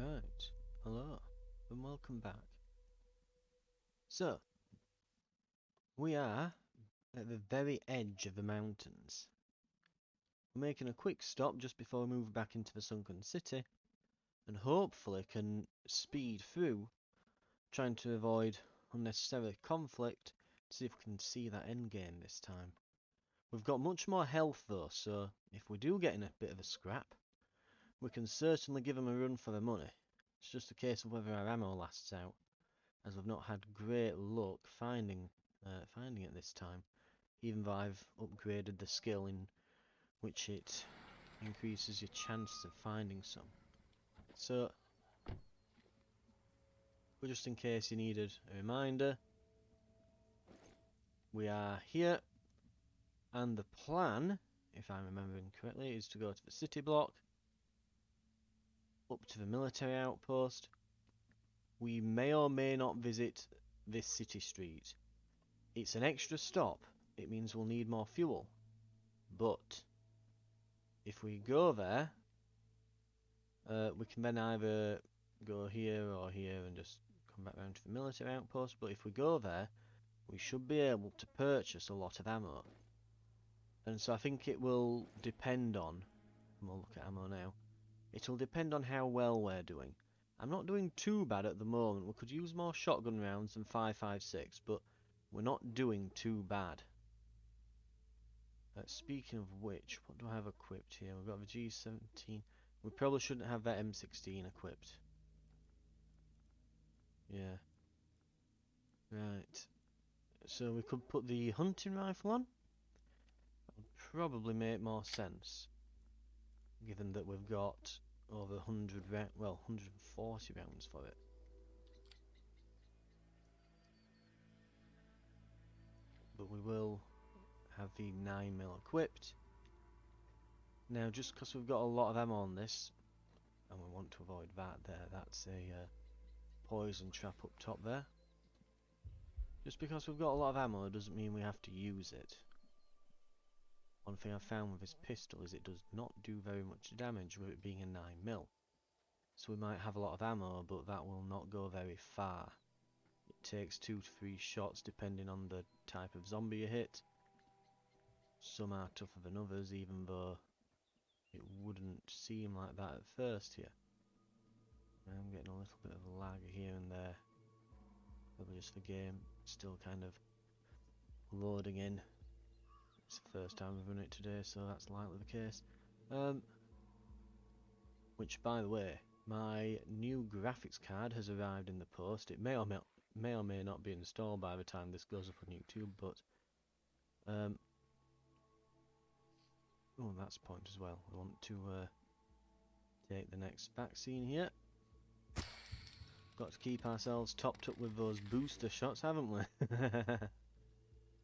Right, hello and welcome back. So, we are at the very edge of the mountains. We're making a quick stop just before we move back into the sunken city and hopefully can speed through, trying to avoid unnecessary conflict to see if we can see that end game this time. We've got much more health though, so if we do get in a bit of a scrap, we can certainly give them a run for their money. It's just a case of whether our ammo lasts out, as we've not had great luck finding it this time, even though I've upgraded the skill in which it increases your chances of finding some. So, just in case you needed a reminder, we are here, and the plan, if I'm remembering correctly, is to go to the city block, up to the military outpost. We may or may not visit this city street. It's an extra stop. It means we'll need more fuel. But if we go there, we can then either go here or here and just come back round to the military outpost. But if we go there, we should be able to purchase a lot of ammo. And so I think it will depend on, and we'll look at ammo now, it'll depend on how well we're doing. I'm not doing too bad at the moment. We could use more shotgun rounds than 5.56, but we're not doing too bad. Speaking of which, what do I have equipped here? We've got the G17. We probably shouldn't have that M16 equipped. Yeah. Right. So we could put the hunting rifle on. That would probably make more sense, given that we've got over 140 rounds for it. But we will have the 9mm equipped. Now, just because we've got a lot of ammo on this, and we want to avoid that there, that's a poison trap up top there. Just because we've got a lot of ammo doesn't mean we have to use it. One thing I've found with this pistol is it does not do very much damage with it being a 9mm. So we might have a lot of ammo, but that will not go very far. It takes 2 to 3 shots depending on the type of zombie you hit. Some are tougher than others, even though it wouldn't seem like that at first here. I'm getting a little bit of a lag here and there. Probably just the game still kind of loading in. It's the first time we've run it today, so that's likely the case. Which, by the way, my new graphics card has arrived in the post. It may or may not be installed by the time this goes up on YouTube, but oh, that's a point as well. We want to take the next vaccine here. Got to keep ourselves topped up with those booster shots, haven't we?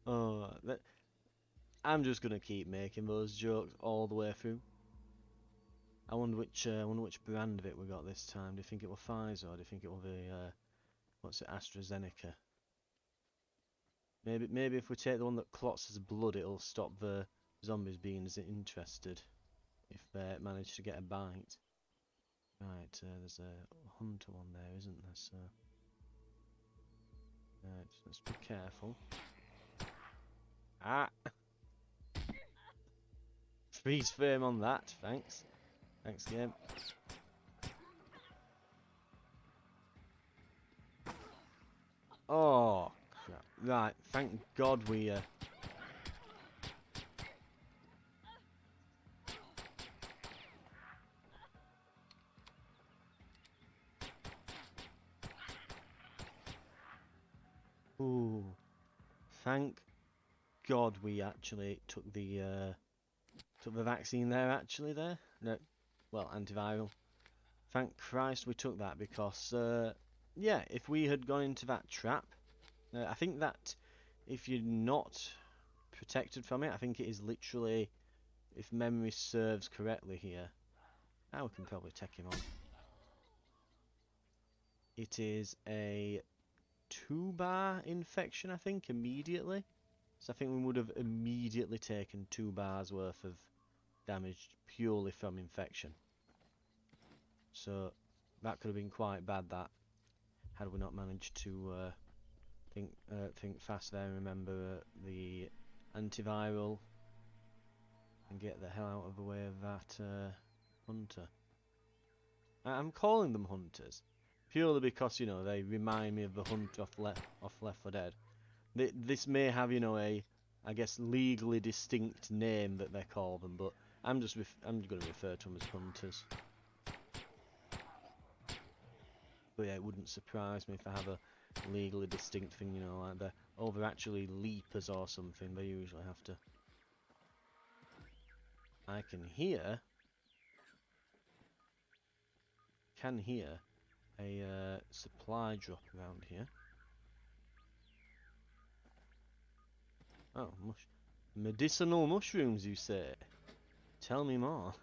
Oh, I'm just gonna keep making those jokes all the way through. I wonder which brand of it we got this time. Do you think it will Pfizer, or do you think it will be what's it, AstraZeneca? Maybe if we take the one that clots as blood, it'll stop the zombies being as interested if they manage to get a bite. Right, there's a hunter one there, isn't there? So, right, let's be careful. Ah! Freeze frame on that, thanks. Thanks, game. Oh, crap. Right, thank God we... Ooh. Thank God we actually took the vaccine there, actually, there. No, well, antiviral. Thank Christ we took that, because, yeah, if we had gone into that trap, I think that if you're not protected from it, I think it is literally, if memory serves correctly here, now we can probably take him on. It is a 2-bar infection, I think, immediately. So I think we would have immediately taken 2 bars worth of damage purely from infection. So That could have been quite bad, that, had we not managed to think fast there and remember the antiviral and get the hell out of the way of that hunter. I'm calling them hunters purely because, you know, they remind me of the hunter off Left 4 Dead. This may have, you know, I guess legally distinct name that they call them, but I'm going to refer to them as hunters. But yeah, it wouldn't surprise me if I have a legally distinct thing, you know, like they're actually leapers or something. They usually have to. I can hear a supply drop around here. Oh, medicinal mushrooms, you say? Tell me more.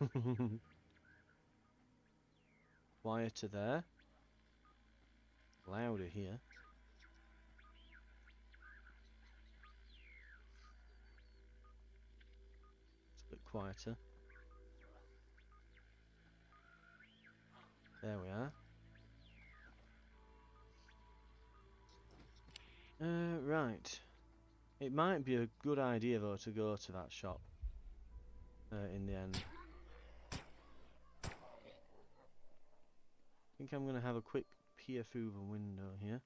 Quieter there. Louder here. It's a bit quieter. There we are. Right. It might be a good idea though to go to that shop in the end. I think I'm gonna have a quick peer through the window here.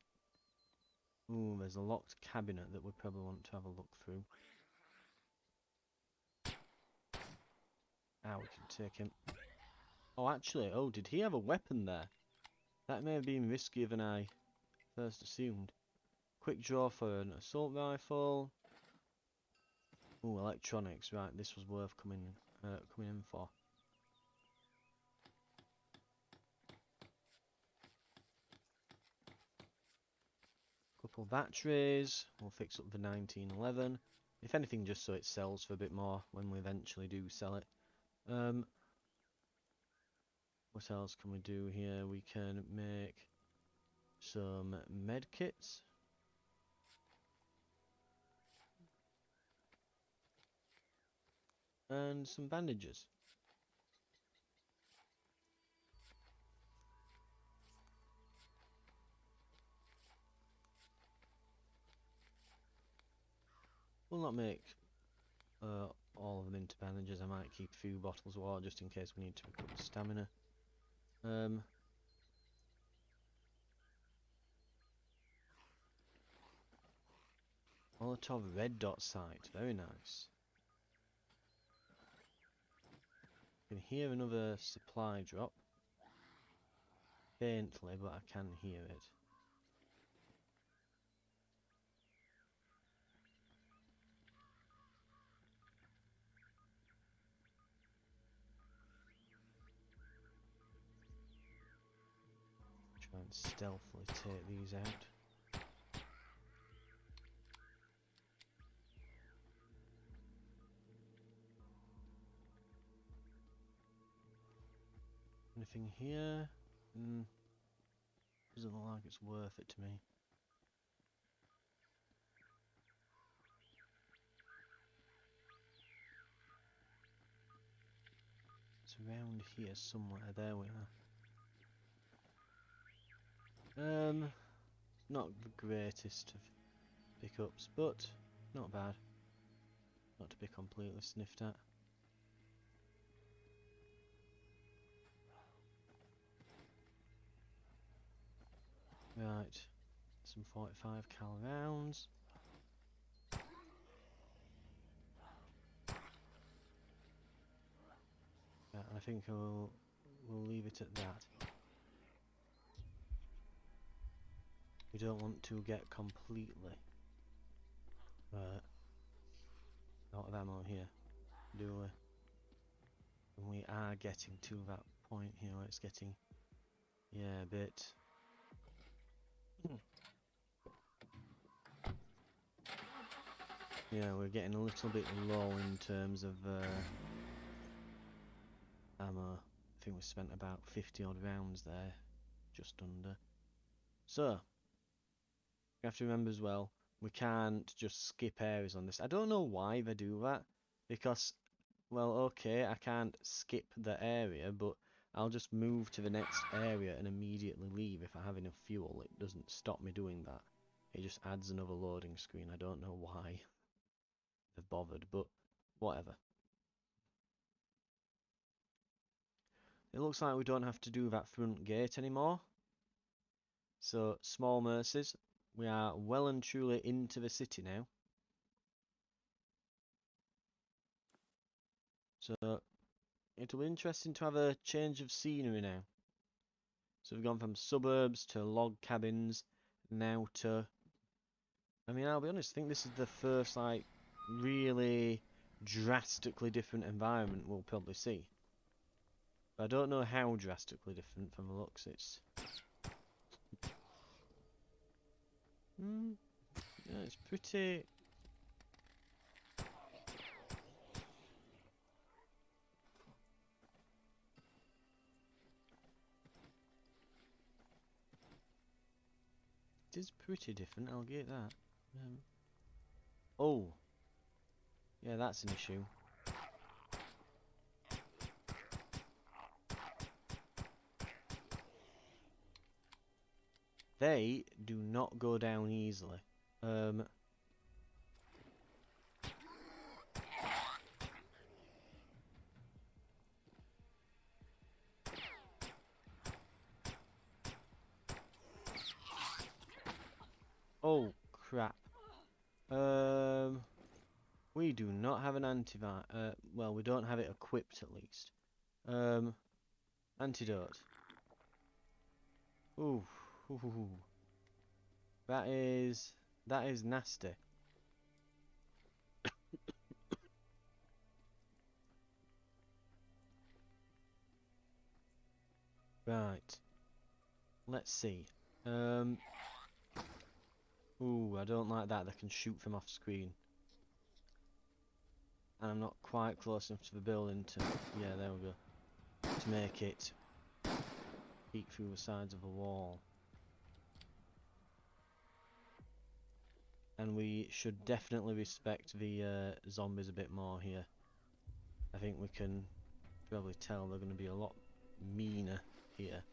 Ooh, there's a locked cabinet that we probably want to have a look through. Ah, we can take him. Oh, actually, oh, did he have a weapon there? That may have been riskier than I first assumed. Quick draw for an assault rifle. Ooh, electronics. Right, this was worth coming in for. Couple batteries. We'll fix up the 1911. If anything, just so it sells for a bit more when we eventually do sell it. What else can we do here? We can make some med kits. And some bandages. We'll not make all of them into bandages. I might keep a few bottles of water just in case we need to recover stamina. Molotov red dot sight. Very nice. I can hear another supply drop. Faintly, but I can hear it. Try and stealthily take these out. Anything here? Doesn't look like it's worth it to me. It's around here somewhere. There we are. Not the greatest of pickups, but not bad. Not to be completely sniffed at. Right, some 45 cal rounds. Yeah, I think we'll leave it at that. We don't want to get completely out of ammo here, do we? And we are getting to that point here where it's getting, yeah, a bit. Yeah, we're getting a little bit low in terms of ammo. I think we spent about 50 odd rounds there, just under. So, we have to remember as well, we can't just skip areas on this. I don't know why they do that, because, well, okay, I can't skip the area, but I'll just move to the next area and immediately leave if I have enough fuel. It doesn't stop me doing that. It just adds another loading screen. I don't know why they've bothered, but whatever. It looks like we don't have to do that front gate anymore. So, small mercies. We are well and truly into the city now. So, it'll be interesting to have a change of scenery now. So we've gone from suburbs to log cabins, now to... I mean, I'll be honest, I think this is the first, like, really drastically different environment we'll probably see. But I don't know how drastically different from the looks. It's... yeah, it's pretty... It is pretty different, I'll get that. Oh! Yeah, that's an issue. They do not go down easily. Oh, crap. We do not have an antivirus. Well, we don't have it equipped at least. Antidote. Ooh. Ooh. That is nasty. Right. Let's see. Ooh, I don't like that. They can shoot from off screen. And I'm not quite close enough to the building to... Yeah, there we go. To make it peek through the sides of a wall. And we should definitely respect the zombies a bit more here. I think we can probably tell they're going to be a lot meaner here,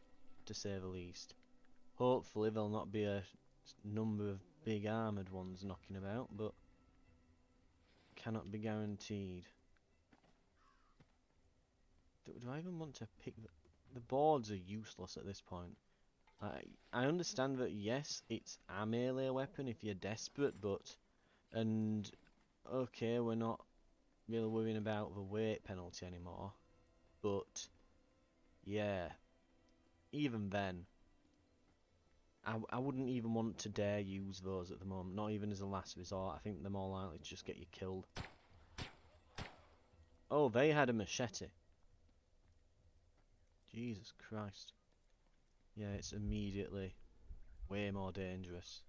to say the least. Hopefully there'll not be a number of big armoured ones knocking about, but cannot be guaranteed. Do I even want to pick the boards are useless at this point. I understand that yes, it's a melee weapon if you're desperate, but okay, we're not really worrying about the weight penalty anymore, but yeah, even then, I wouldn't even want to dare use those at the moment, not even as a last resort. I think they're more likely to just get you killed. Oh, they had a machete. Jesus Christ. Yeah, it's immediately way more dangerous.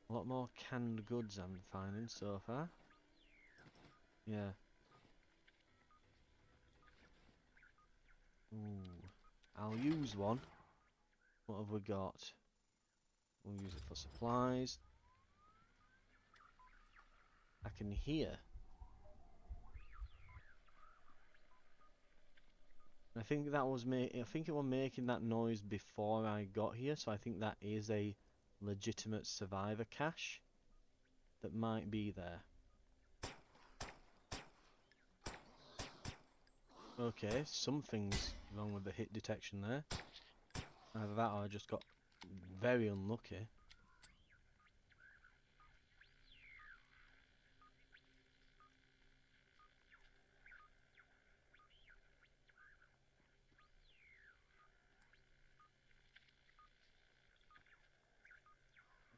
A lot more canned goods I'm finding so far. Yeah. Ooh. I'll use one. What have we got? We'll use it for supplies. I can hear. I think that was I think it was making that noise before I got here, so I think that is a legitimate survivor cache that might be there. Okay, something's wrong with the hit detection there. Either that or I just got very unlucky.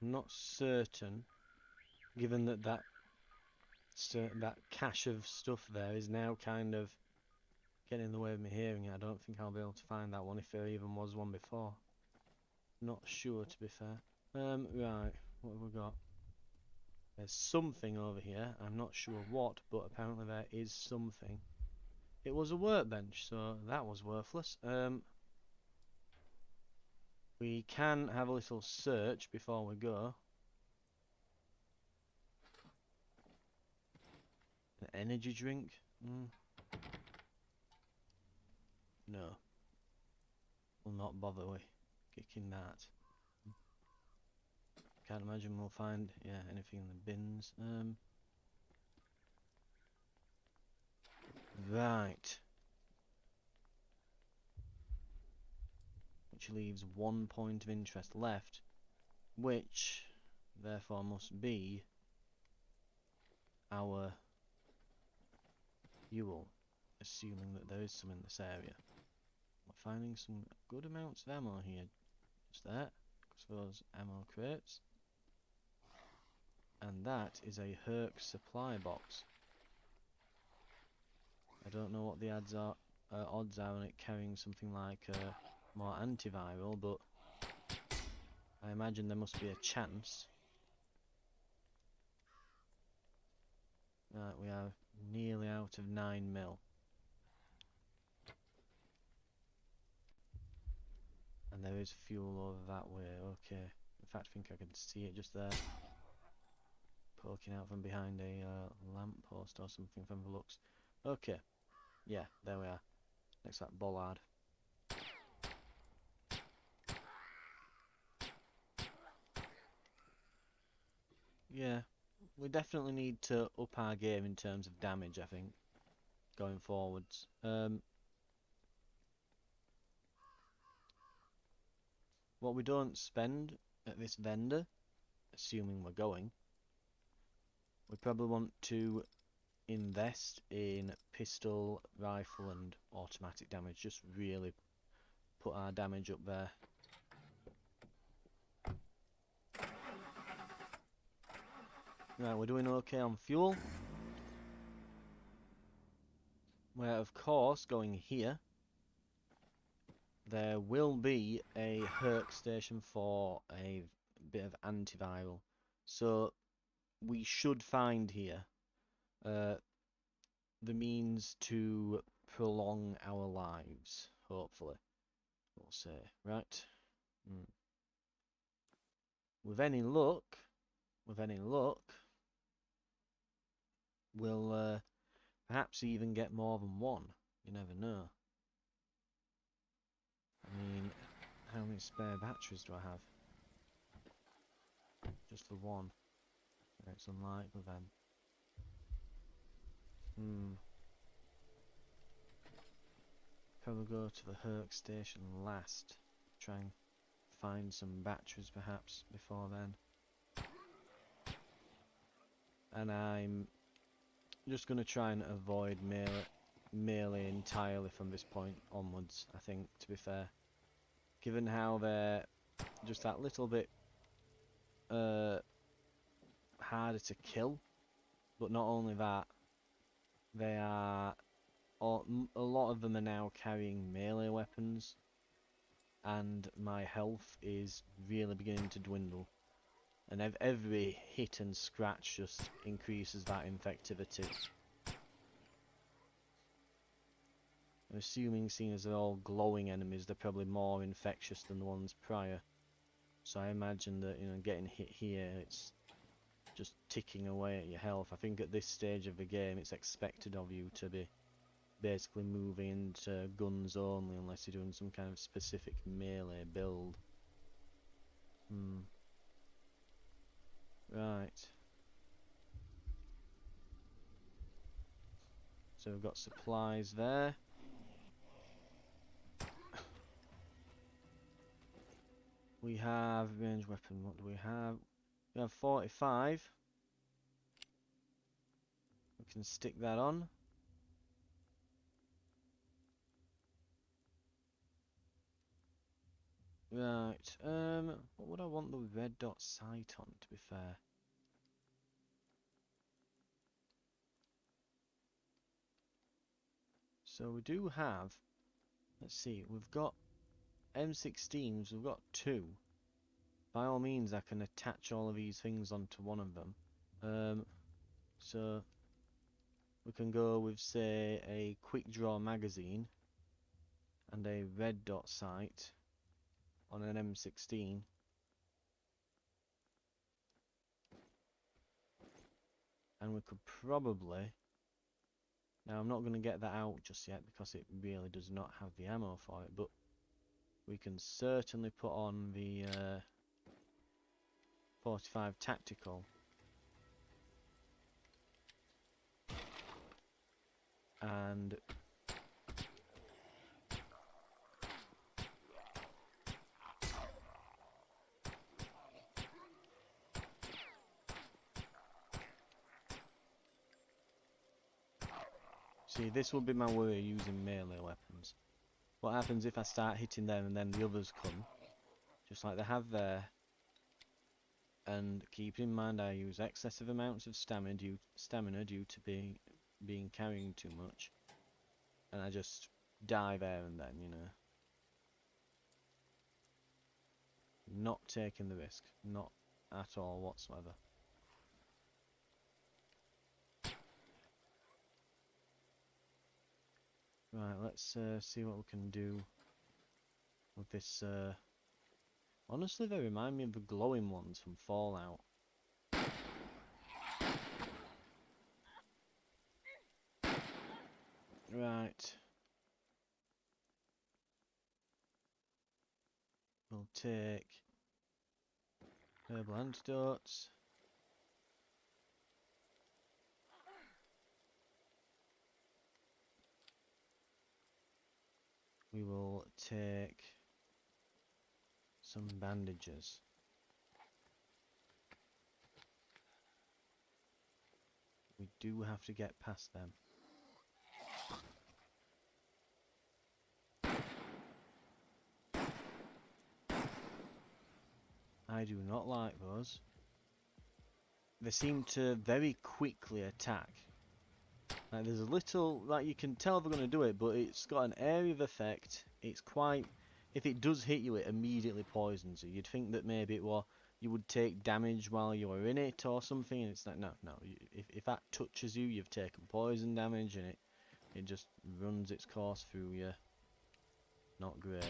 I'm not certain, given that that cache of stuff there is now kind of getting in the way of me hearing it. I don't think I'll be able to find that one if there even was one before. Not sure, to be fair. Right, what have we got? There's something over here. I'm not sure what, but apparently there is something. It was a workbench, so that was worthless. We can have a little search before we go. An energy drink? No. We'll not bother with kicking that. Can't imagine we'll find, yeah, anything in the bins. Right. Which leaves 1 point of interest left, which therefore must be our fuel, assuming that there is some in this area. We're finding some good amounts of ammo here, just there, because of those ammo crates. And that is a Herc supply box. I don't know what the odds are on it carrying something like more antiviral, but I imagine there must be a chance. Right, we are nearly out of 9mm. And there is fuel over that way, okay. In fact, I think I can see it just there. Poking out from behind a lamppost or something from the looks. Okay, yeah, there we are. Next to that bollard. Yeah, we definitely need to up our game in terms of damage, I think, going forwards. What we don't spend at this vendor, assuming we're going, we probably want to invest in pistol, rifle and automatic damage. Just really put our damage up there. Right, we're doing okay on fuel. We're of course going here. There will be a Herc station for a bit of antiviral. So we should find here the means to prolong our lives, hopefully. We'll say, right? With any luck, we'll perhaps even get more than one. You never know. I mean, how many spare batteries do I have? Just the one. It's unlikely then. Probably go to the Herc station last. Try and find some batteries perhaps before then. And I'm just going to try and avoid melee entirely from this point onwards, I think, to be fair. Given how they're just that little bit harder to kill, but not only that, they are, a lot of them are now carrying melee weapons, and my health is really beginning to dwindle. And every hit and scratch just increases that infectivity. I'm assuming, seeing as they're all glowing enemies, they're probably more infectious than the ones prior. So I imagine that, you know, getting hit here, it's just ticking away at your health. I think at this stage of the game, it's expected of you to be basically moving into guns only, unless you're doing some kind of specific melee build. Right. So we've got supplies there. We have range weapon. What do we have? We have 45. We can stick that on. Right. What would I want the red dot sight on, to be fair? So we do have, let's see, we've got M16s, we've got 2. By all means, I can attach all of these things onto one of them. So we can go with, say, a quick draw magazine and a red dot sight on an M16. And we could probably Now I'm not going to get that out just yet because it really does not have the ammo for it, but we can certainly put on the 45 tactical. And see, this will be my worry using melee weapons. What happens if I start hitting them and then the others come, just like they have there? And keep in mind I use excessive amounts of stamina due to being carrying too much, and I just die there and then, you know. Not taking the risk, not at all whatsoever. Right, let's see what we can do with this. Honestly, they remind me of the glowing ones from Fallout. Right. We'll take herbal antidotes. We will take some bandages. We do have to get past them. I do not like those. They seem to very quickly attack. Like there's a little, like you can tell they're going to do it, but it's got an area of effect. It's quite, if it does hit you, it immediately poisons you. You'd think that maybe you would take damage while you were in it or something, and it's like, no. If that touches you, you've taken poison damage, and it just runs its course through you. Not great.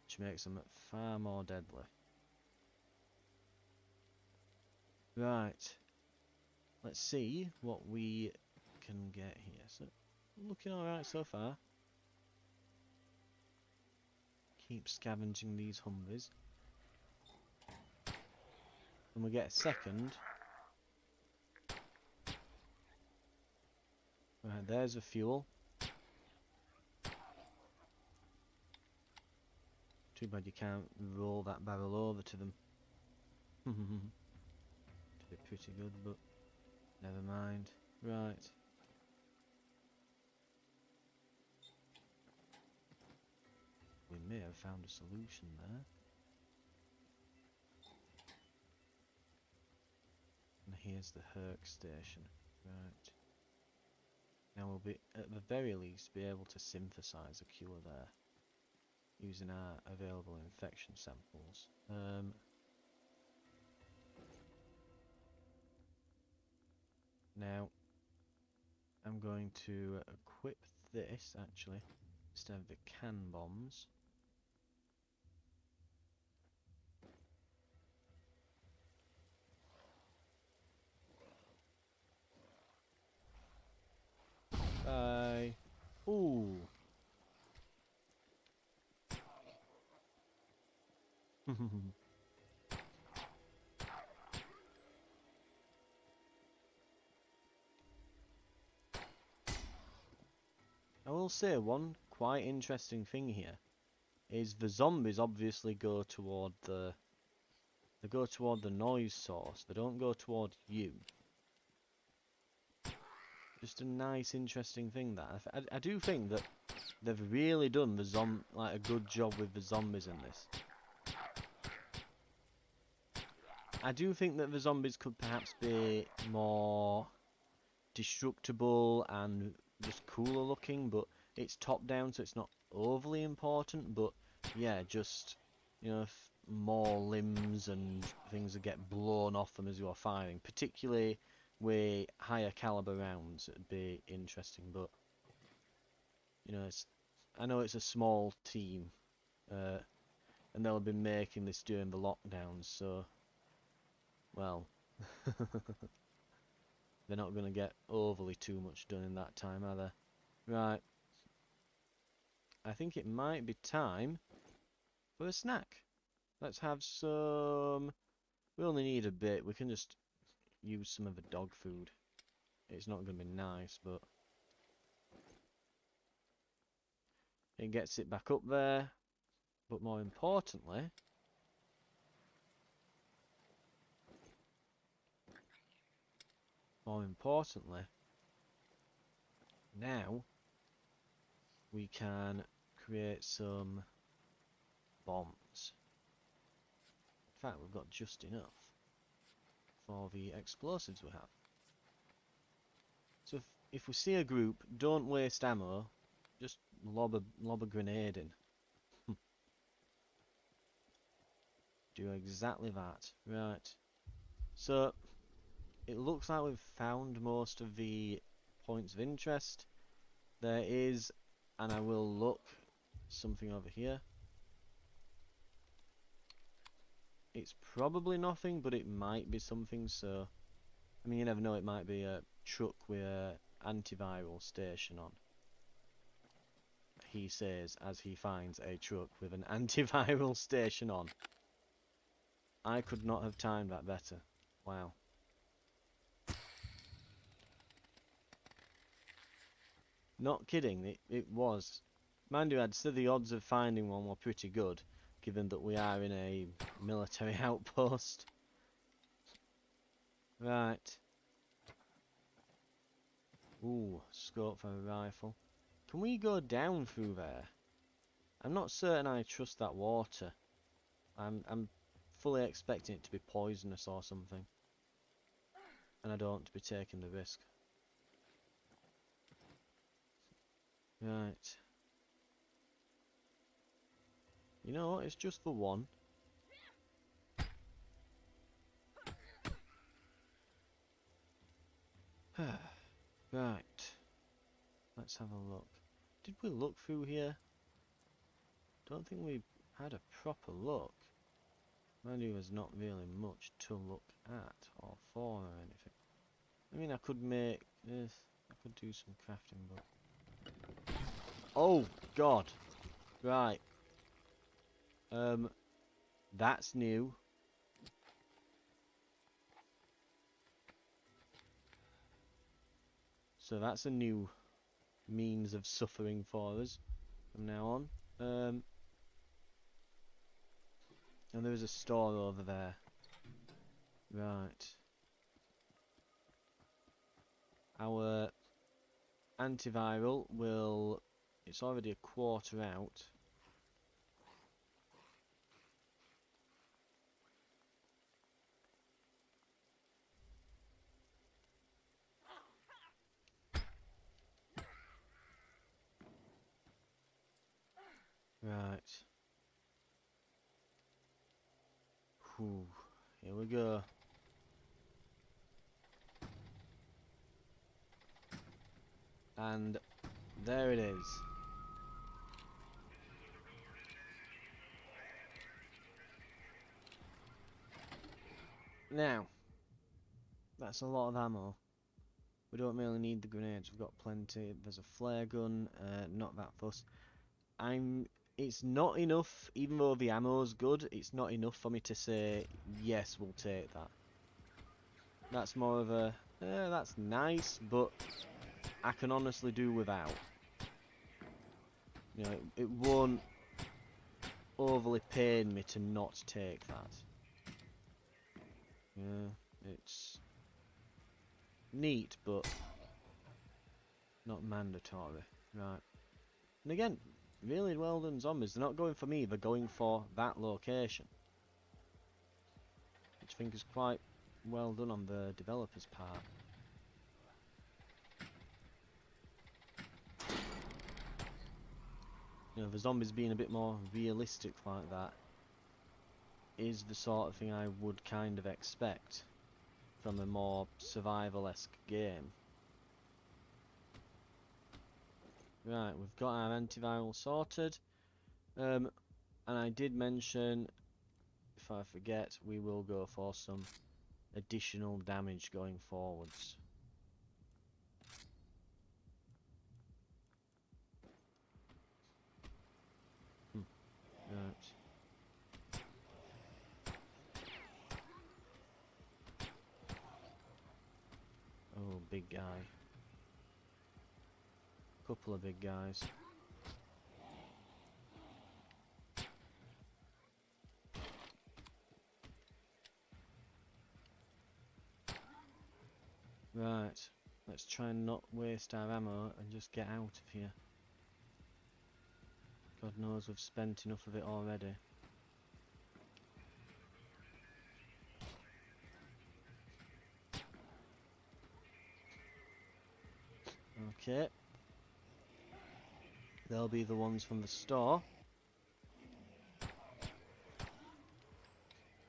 Which makes them far more deadly. Right. Let's see what we can get here. So, looking alright so far. Keep scavenging these Humvees. And we get a second. Right, there's the fuel. Too bad you can't roll that barrel over to them. To be pretty good, but never mind. Right. We may have found a solution there. And here's the Herc station. Right. Now we'll be, at the very least, be able to synthesize a cure there. Using our available infection samples. Now, I'm going to equip this, actually, instead of the can bombs. Bye. Ooh. I will say one quite interesting thing here is the zombies obviously go toward the noise source. They don't go toward you. Just a nice, interesting thing that I do think that they've really done a good job with the zombies in this. I do think that the zombies could perhaps be more destructible and just cooler looking, but it's top down, so it's not overly important. But yeah, just, you know, more limbs and things that get blown off them as you are firing, particularly with higher caliber rounds. It'd be interesting, but you know, I know it's a small team, and they'll have been making this during the lockdowns, so well. they're not going to get overly too much done in that time, are they? Right. I think it might be time for a snack. Let's have some... We only need a bit. We can just use some of the dog food. It's not going to be nice, but... It gets it back up there. But more importantly... now we can create some bombs. In fact, we've got just enough for the explosives we have. So if we see a group, don't waste ammo, just lob a grenade in. Do exactly that. Right. So it looks like we've found most of the points of interest. There is, and I will look, something over here. It's probably nothing, but it might be something, so... I mean, you never know, it might be a truck with an antiviral station on. He says as he finds a truck with an antiviral station on. I could not have timed that better. Wow. Not kidding, it was. Mind you, I'd say the odds of finding one were pretty good, given that we are in a military outpost. Right. Ooh, scope for a rifle. Can we go down through there? I'm not certain I trust that water. I'm fully expecting it to be poisonous or something. And I don't want to be taking the risk. Right. You know what? It's just for one. Right. Let's have a look. Did we look through here? Don't think we had a proper look. Mind you, there's not really much to look at or for or anything. I mean, I could make this. I could do some crafting, but... Oh, God. Right. That's new. So that's a new means of suffering for us from now on. And there's a store over there. Right. Our antiviral will... It's already a quarter out. Right. Whew. Here we go. And there it is. Now, that's a lot of ammo. We don't really need the grenades, we've got plenty. There's a flare gun, not that fuss. It's not enough, even though the ammo's good, it's not enough for me to say, yes, we'll take that. That's more of a, that's nice, but I can honestly do without. You know, it won't overly pain me to not take that. Yeah, it's neat, but not mandatory. Right. And again, really well done zombies. They're not going for me, they're going for that location. Which I think is quite well done on the developer's part. You know, the zombies being a bit more realistic like that is the sort of thing I would kind of expect from a more survival-esque game. Right, we've got our antiviral sorted. And I did mention, if I forget, we will go for some additional damage going forwards. big guy. Couple of big guys. Right, let's try and not waste our ammo and just get out of here. God knows we've spent enough of it already. Okay. They'll be the ones from the store.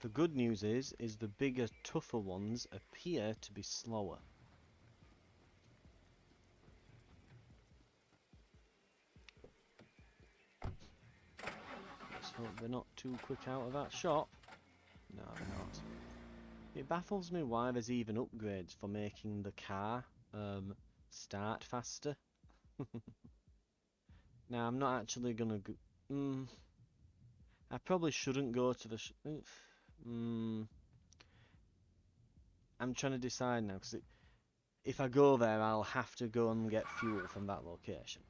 The good news is the bigger, tougher ones appear to be slower. Let's hope they're not too quick out of that shop. No, they're not. It baffles me why there's even upgrades for making the car start faster. Now, I'm not actually gonna go... I probably shouldn't go to the... I'm trying to decide now, because if I go there, I'll have to go and get fuel from that location.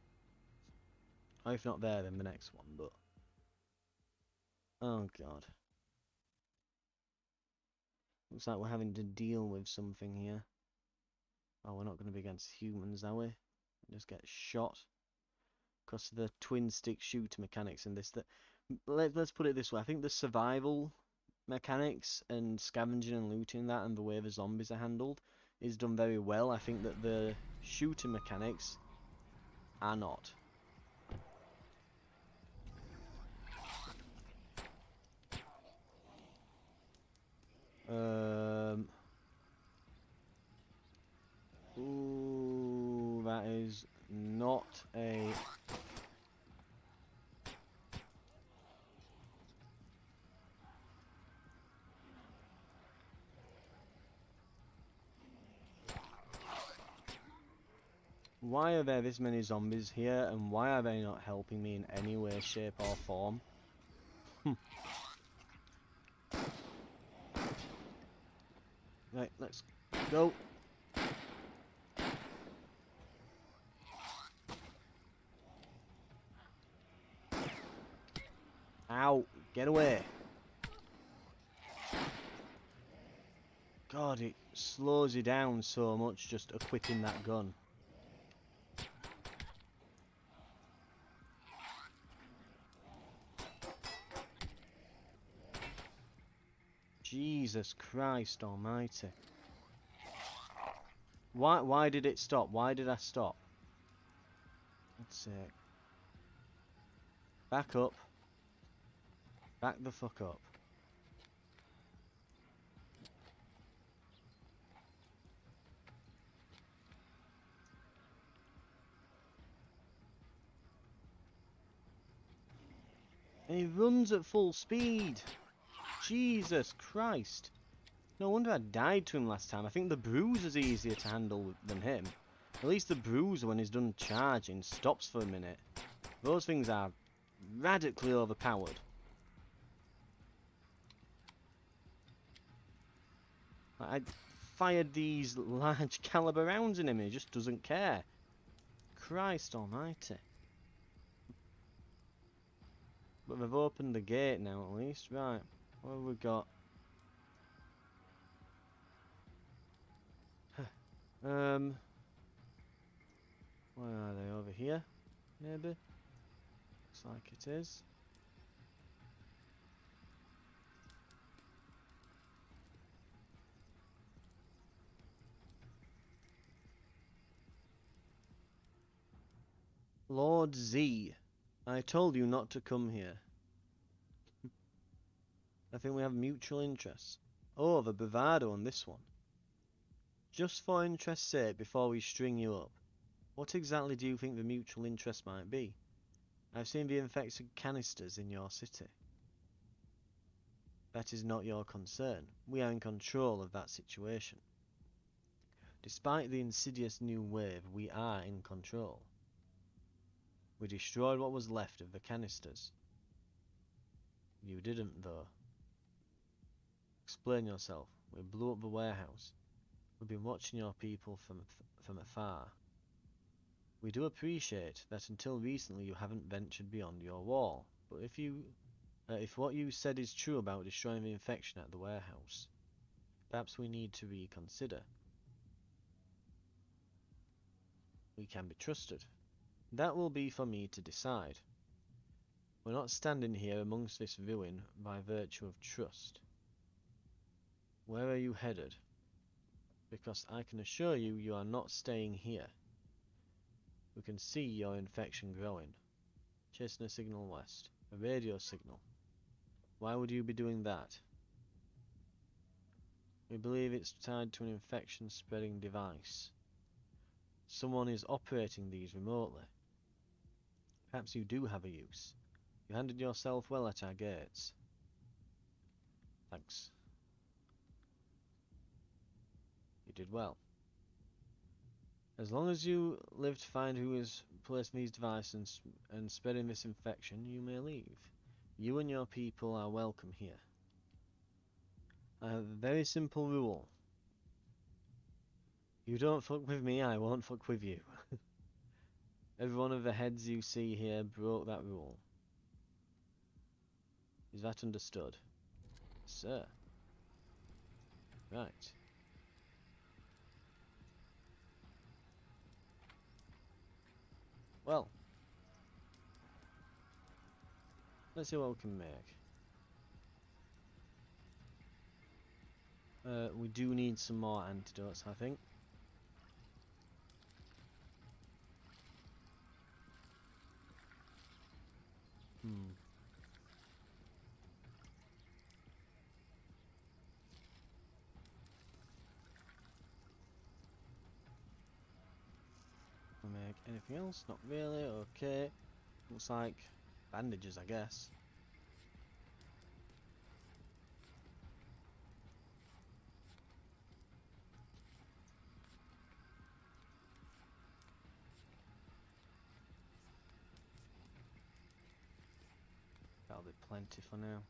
Or if not there, then the next one, but... Oh, God. Looks like we're having to deal with something here. Oh, we're not going to be against humans, are we? Just get shot. Because of the twin stick shooter mechanics in this. Let's put it this way. I think the survival mechanics and scavenging and looting that and the way the zombies are handled is done very well. I think that the shooting mechanics are not. Ooh, that is not a... Why are there this many zombies here, and why are they not helping me in any way, shape or form? Right, let's go. Ow, get away. God, it slows you down so much just equipping that gun. Jesus Christ almighty. Why did it stop? Why did I stop? Let's see. Back up. Back the fuck up. And he runs at full speed. Jesus Christ. No wonder I died to him last time. I think the Bruiser's easier to handle than him. At least the Bruiser, when he's done charging, stops for a minute. Those things are radically overpowered. I fired these large caliber rounds in him and he just doesn't care. Christ almighty. But they've opened the gate now at least. Right, what have we got? Where are they? Over here? Maybe? Looks like it is. Lord Z, I told you not to come here. I think we have mutual interests. Oh, the bravado on this one. Just for interest's sake, before we string you up, what exactly do you think the mutual interest might be? I've seen the infected canisters in your city. That is not your concern. We are in control of that situation. Despite the insidious new wave, we are in control. We destroyed what was left of the canisters. You didn't, though. Explain yourself. We blew up the warehouse. We've been watching your people from afar. We do appreciate that until recently you haven't ventured beyond your wall, but if what you said is true about destroying the infection at the warehouse, perhaps we need to reconsider. We can be trusted. That will be for me to decide. We're not standing here amongst this ruin by virtue of trust. Where are you headed? Because I can assure you, you are not staying here. We can see your infection growing. Chasing a signal west. A radio signal. Why would you be doing that? We believe it's tied to an infection spreading device. Someone is operating these remotely. Perhaps you do have a use. You handled yourself well at our gates. Thanks. You did well. As long as you live to find who is placing these devices and spreading this infection, you may leave. You and your people are welcome here. I have a very simple rule. You don't fuck with me, I won't fuck with you. Every one of the heads you see here broke that rule. Is that understood? Sir. Right. Well. Let's see what we can make. We do need some more antidotes, I think. Make anything else? Not really. Okay. Looks like bandages, I guess. That'll be plenty for now.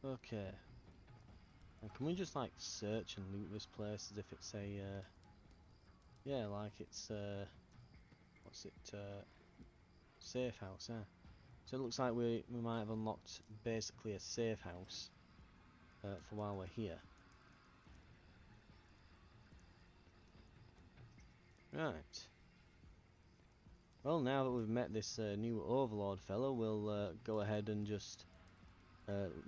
Okay. And can we just like search and loot this place as if it's a yeah, like it's what's it, safe house, yeah. So it looks like we might have unlocked basically a safe house for while we're here. Right. Well, now that we've met this new overlord fellow, we'll go ahead and just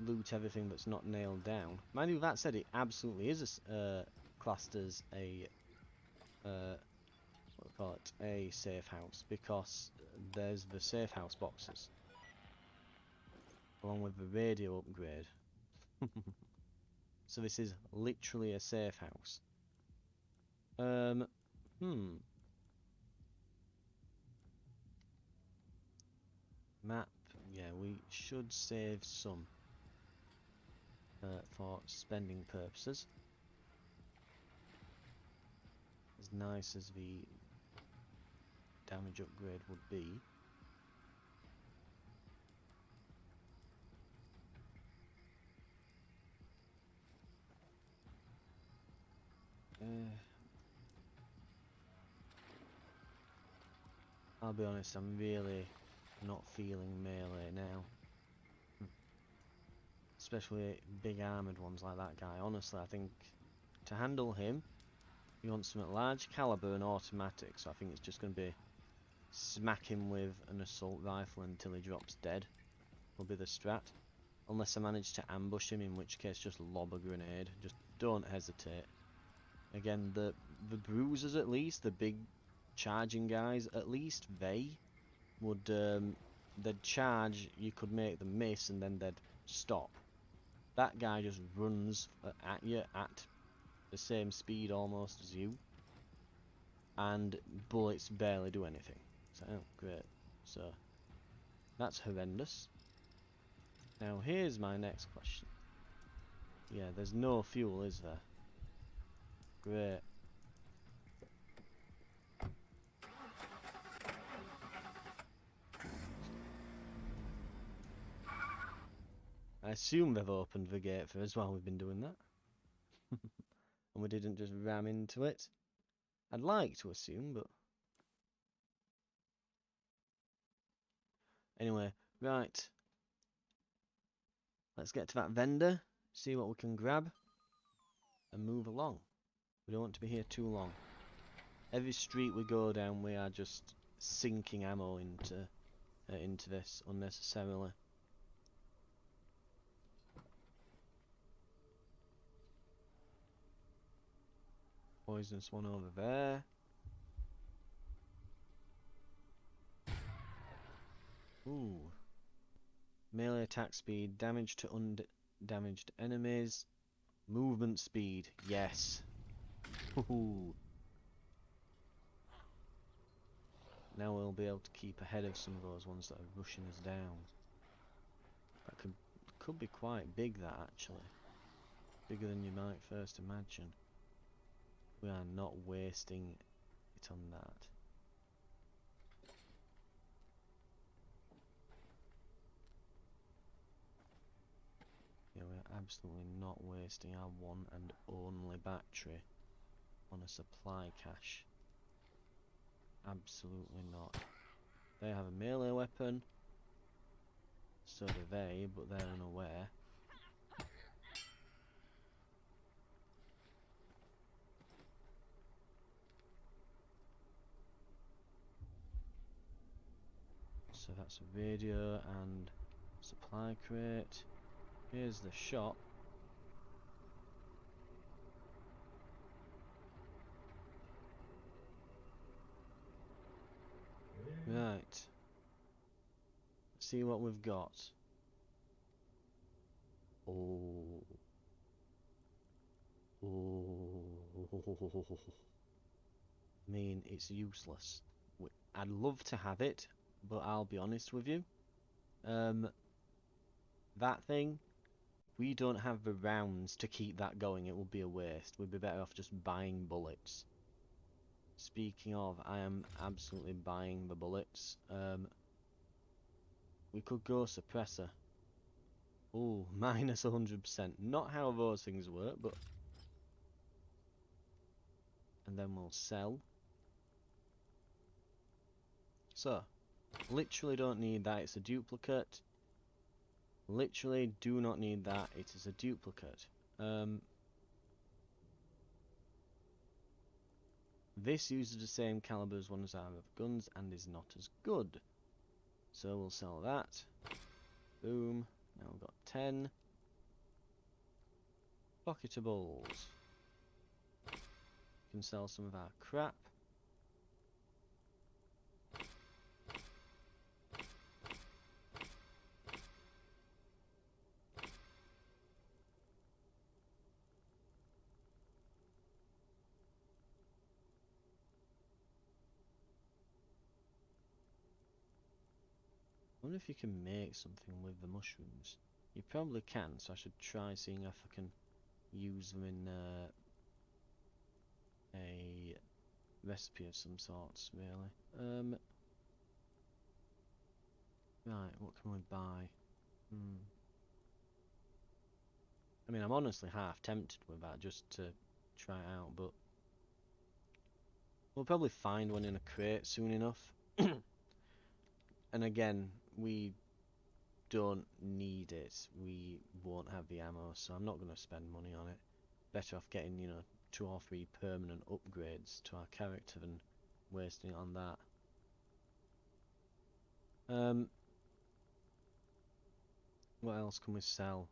loot everything that's not nailed down. Mind you, that said, it absolutely is classed as a what do we call it, a safe house, because there's the safe house boxes along with the radio upgrade. So this is literally a safe house. Map, yeah, we should save some for spending purposes. As nice as the damage upgrade would be. I'll be honest, I'm really not feeling melee now. Especially big armoured ones like that guy. Honestly, I think to handle him, you want something large caliber and automatic, so I think it's just going to be smack him with an assault rifle until he drops dead. Will be the strat. Unless I manage to ambush him, in which case just lob a grenade. Just don't hesitate. Again, the bruisers at least, the big charging guys, at least they would, they'd charge, you could make them miss and then they'd stop. That guy just runs at you at the same speed almost as you, and bullets barely do anything. So, oh, great. So, that's horrendous. Now, here's my next question. Yeah, there's no fuel, is there? Great. I assume they've opened the gate for us while we've been doing that. and we didn't just ram into it. I'd like to assume, but... Anyway, right. Let's get to that vendor, see what we can grab, and move along. We don't want to be here too long. Every street we go down, we are just sinking ammo into this unnecessarily. Poisonous one over there. Ooh. Melee attack speed, damage to undamaged enemies, movement speed, yes. Ooh. Now we'll be able to keep ahead of some of those ones that are rushing us down. That could be quite big, that actually. Bigger than you might first imagine. We are not wasting it on that. Yeah, we're absolutely not wasting our one and only battery on a supply cache. Absolutely not. They have a melee weapon. So do they, but they're unaware. So that's a radio and supply crate. Here's the shop. Right. Let's see what we've got. Oh. Oh. I mean, it's useless. I'd love to have it, but I'll be honest with you. That thing, we don't have the rounds to keep that going. It would be a waste. We'd be better off just buying bullets. Speaking of, I am absolutely buying the bullets. We could go suppressor. Ooh, minus 100%. Not how those things work, but... And then we'll sell. So, literally don't need that. It's a duplicate. Literally do not need that. It is a duplicate. This uses the same caliber as one of our guns and is not as good. So we'll sell that. Boom. Now we've got 10. Pocketables. We can sell some of our crap. I wonder if you can make something with the mushrooms. You probably can, so I should try seeing if I can use them in a recipe of some sorts, really. Right, what can we buy? I mean, I'm honestly half tempted with that just to try it out, but we'll probably find one in a crate soon enough. And again, we don't need it. We won't have the ammo, so I'm not going to spend money on it. Better off getting, 2 or 3 permanent upgrades to our character than wasting it on that. What else can we sell?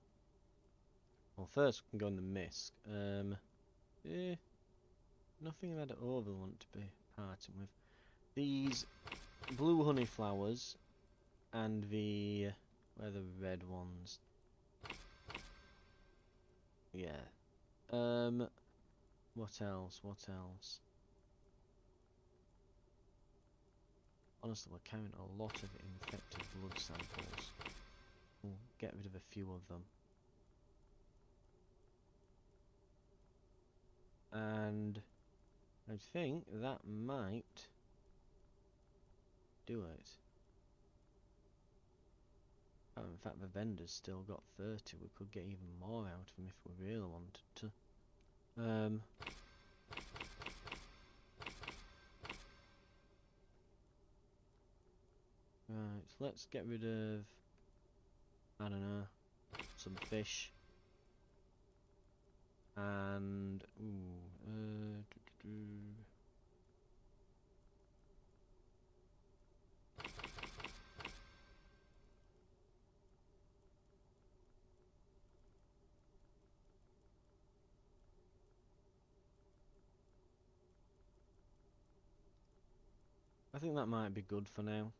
Well, first we can go in the misc. Nothing I'd over want to be parting with. These blue honey flowers and the... where are the red ones? Yeah. What else? What else? Honestly, we're carrying a lot of infected blood samples. We'll get rid of a few of them. And I think that might do it. Oh, in fact, the vendor's still got 30. We could get even more out of them if we really wanted to. Um, right, let's get rid of, I don't know, some fish. And, I think that might be good for now.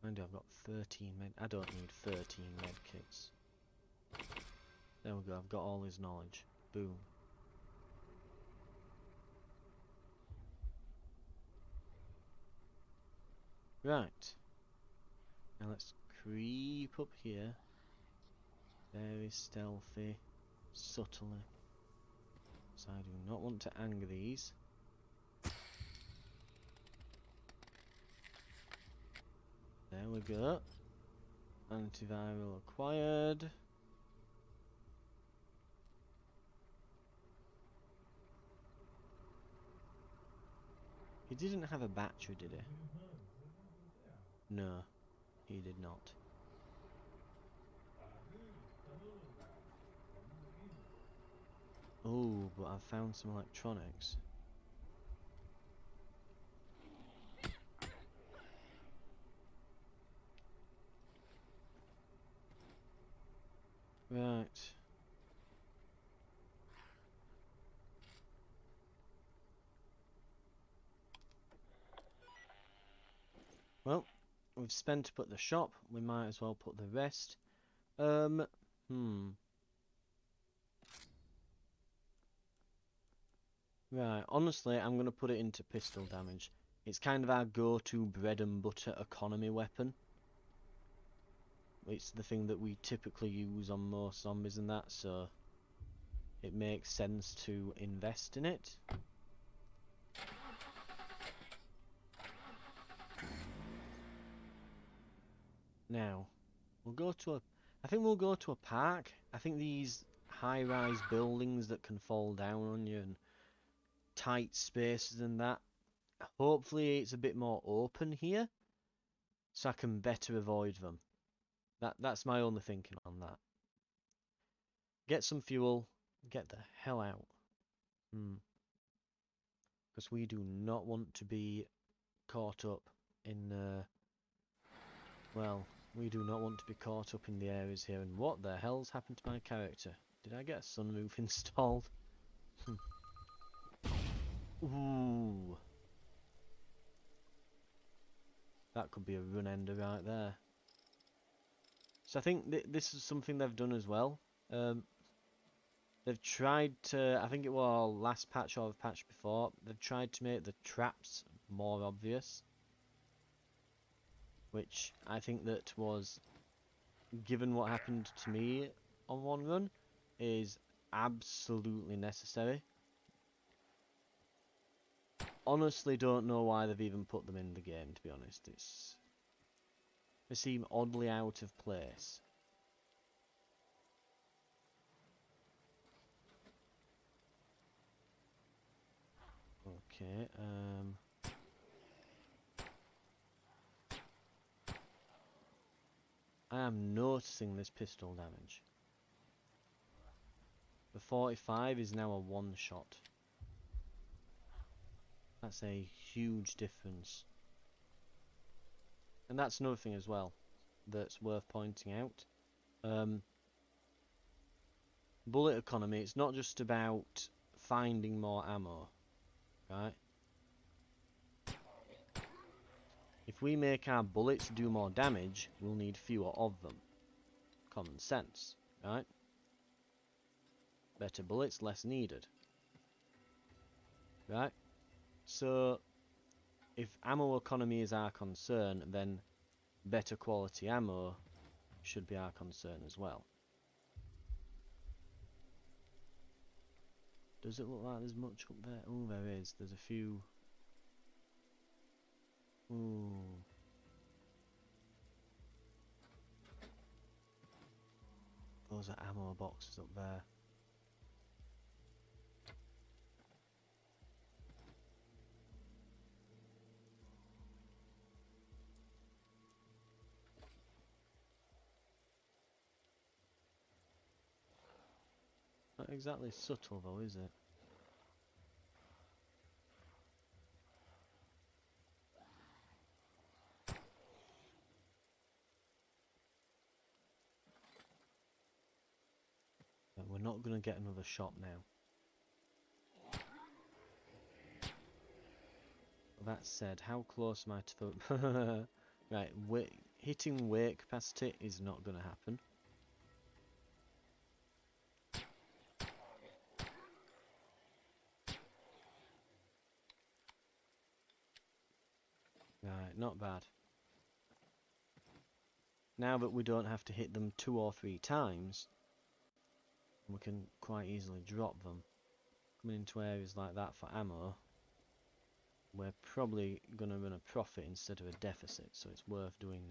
Mind you, I've got 13 med. I don't need 13 med kits. There we go, I've got all his knowledge. Boom. Right. Now let's creep up here. Very stealthy, subtly. So I do not want to anger these. There we go. Antiviral acquired. He didn't have a battery, did he? No, he did not. Oh, but I've found some electronics. Right. Well, we've spent to put the shop. We might as well put the rest. Right, honestly, I'm going to put it into pistol damage. It's kind of our go-to bread and butter economy weapon. It's the thing that we typically use on most zombies and that, so it makes sense to invest in it. Now, I think we'll go to a park. I think these high-rise buildings that can fall down on you and tight spaces and that, hopefully it's a bit more open here, so I can better avoid them. That's my only thinking on that. Get some fuel, get the hell out. Because we do not want to be caught up in, well, we do not want to be caught up in the areas here. And what the hell's happened to my character? Did I get a sunroof installed? Ooh. That could be a run ender right there. So I think this is something they've done as well. They've tried to, I think it was last patch or the patch before, they've tried to make the traps more obvious. Which I think that was, given what happened to me on one run, is absolutely necessary. Honestly don't know why they've even put them in the game, to be honest. They seem oddly out of place. Okay, I am noticing this pistol damage. The 45 is now a one-shot. That's a huge difference. And that's another thing as well that's worth pointing out. Bullet economy, it's not just about finding more ammo, right? If we make our bullets do more damage, we'll need fewer of them. Common sense, right? Better bullets, less needed. Right? So, if ammo economy is our concern, then better quality ammo should be our concern as well. Does it look like there's much up there? Oh, there is. There's a few. Ooh. Those are ammo boxes up there. exactly subtle though, is it? But we're not going to get another shot now. That said, how close am I to the... Right, hitting weight capacity is not going to happen. Right, not bad. Now that we don't have to hit them 2 or 3 times, we can quite easily drop them. Coming into areas like that for ammo, we're probably going to run a profit instead of a deficit, so it's worth doing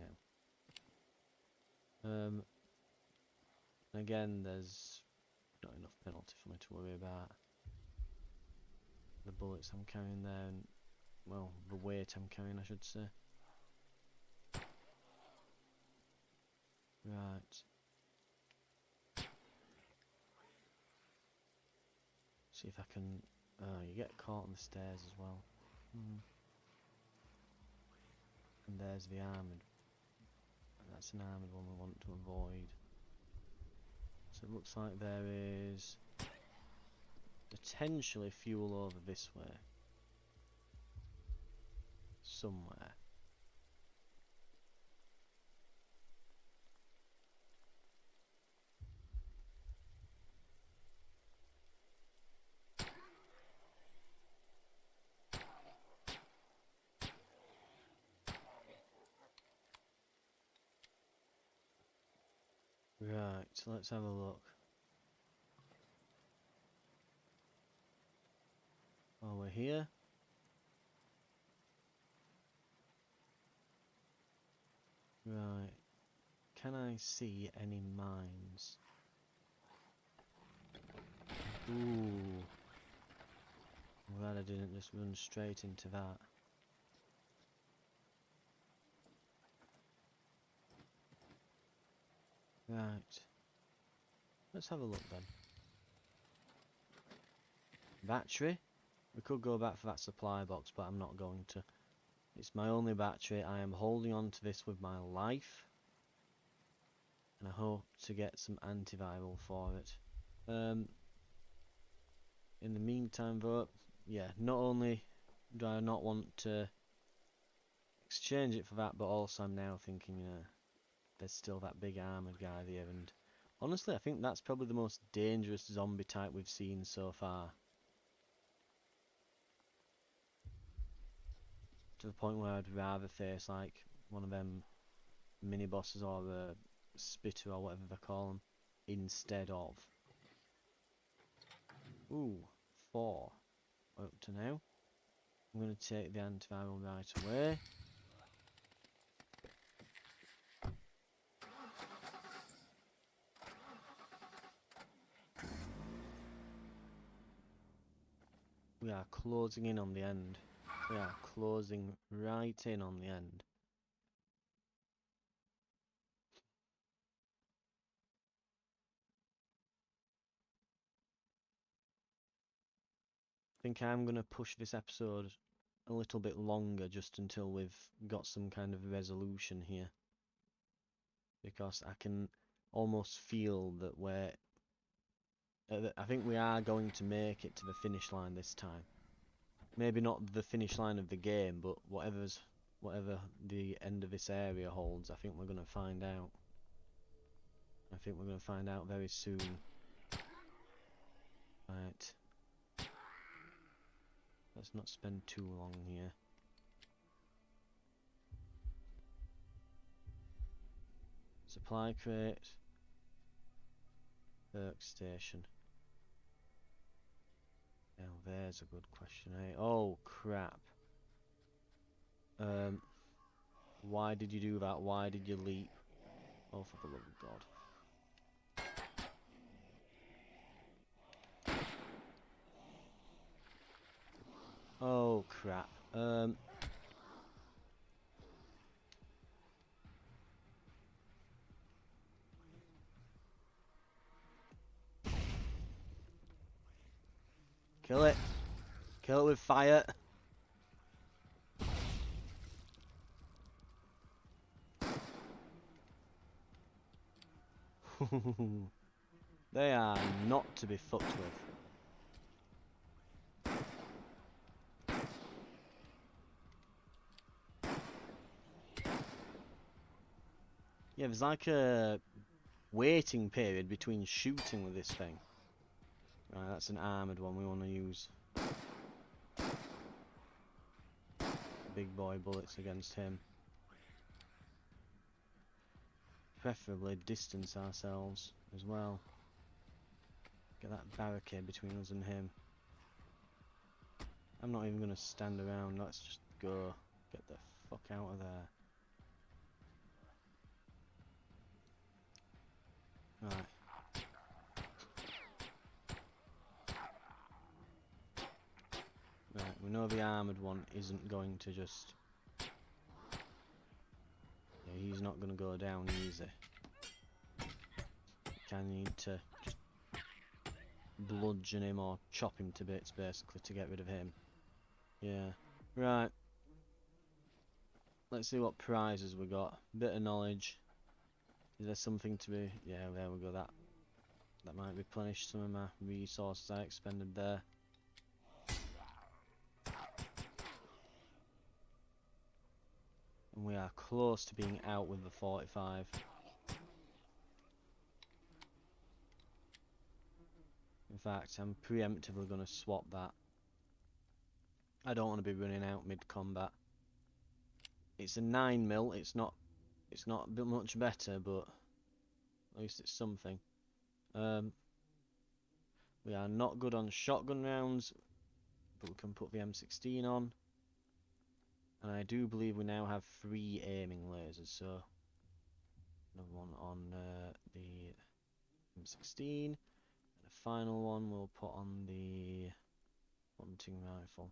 now. Again, there's not enough penalty for me to worry about. The bullets I'm carrying there, and, well, the weight I'm carrying, I should say. Right. See if I can... you get caught on the stairs as well. And there's the armoured. That's an armoured one we want to avoid. So it looks like there is potentially fuel over this way. Somewhere. Right, so let's have a look. Oh, we're here. Right. Can I see any mines? Ooh. I'm glad I didn't just run straight into that. Right. Let's have a look then. Battery. We could go back for that supply box, but I'm not going to. It's my only battery. I am holding on to this with my life. And I hope to get some antiviral for it. In the meantime though, yeah, not only do I not want to exchange it for that, but also I'm now thinking, there's still that big armoured guy there, and honestly I think that's probably the most dangerous zombie type we've seen so far. To the point where I'd rather face like one of them mini bosses or a spitter or whatever they call them instead of. Ooh, 4 up to now. I'm going to take the antiviral right away. We are closing in on the end. We are closing right in on the end. I think I'm going to push this episode a little bit longer just until we've got some kind of resolution here. Because I can almost feel that we're... I think we are going to make it to the finish line this time. Maybe not the finish line of the game, but whatever the end of this area holds, I think we're going to find out. I think we're going to find out very soon. Right. Let's not spend too long here. Supply crate. Workstation. Now there's a good question, eh? Oh crap. Why did you do that? Why did you leap? Oh, for the love of God. Oh crap. Kill it. Kill it with fire. They are not to be fucked with. Yeah, there's like a waiting period between shooting with this thing. Right, that's an armoured one we want to use. Big boy bullets against him. Preferably distance ourselves as well. Get that barricade between us and him. I'm not even going to stand around, let's just go. Get the fuck out of there. Right. Right, we know the armoured one isn't going to just... Yeah, he's not going to go down easy. Kind of need to just bludgeon him or chop him to bits, basically, to get rid of him. Yeah. Right. Let's see what prizes we got. Bit of knowledge. Is there something to be... Yeah, there we go. That might replenish some of my resources I expended there. And we are close to being out with the 45. In fact, I'm preemptively going to swap that. I don't want to be running out mid-combat. It's a 9mm, it's not much better, but at least it's something. We are not good on shotgun rounds, but we can put the M16 on. And I do believe we now have 3 aiming lasers, so another one on the M16, and a final one we'll put on the hunting rifle.